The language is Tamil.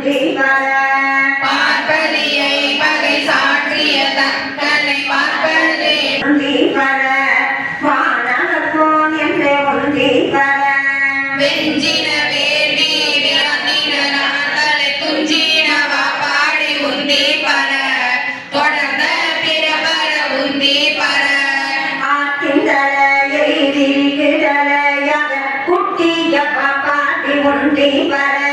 உந்தி வர பார்ப்பதியை பகை சாற்றிய தக்கனை பார்ப்பதே உந்தி வர வானகப்போன் என்று உந்தி வர வெஞ்சின வேண்டி விளங்கின நாட்களை துஞ்சினவா பாடி உந்தி பர தொடர்ந்த பிறபர உந்தி பர ஆத்திந்தலையை திரிகிடலையாக குட்டிய பாட்டி உந்தி வர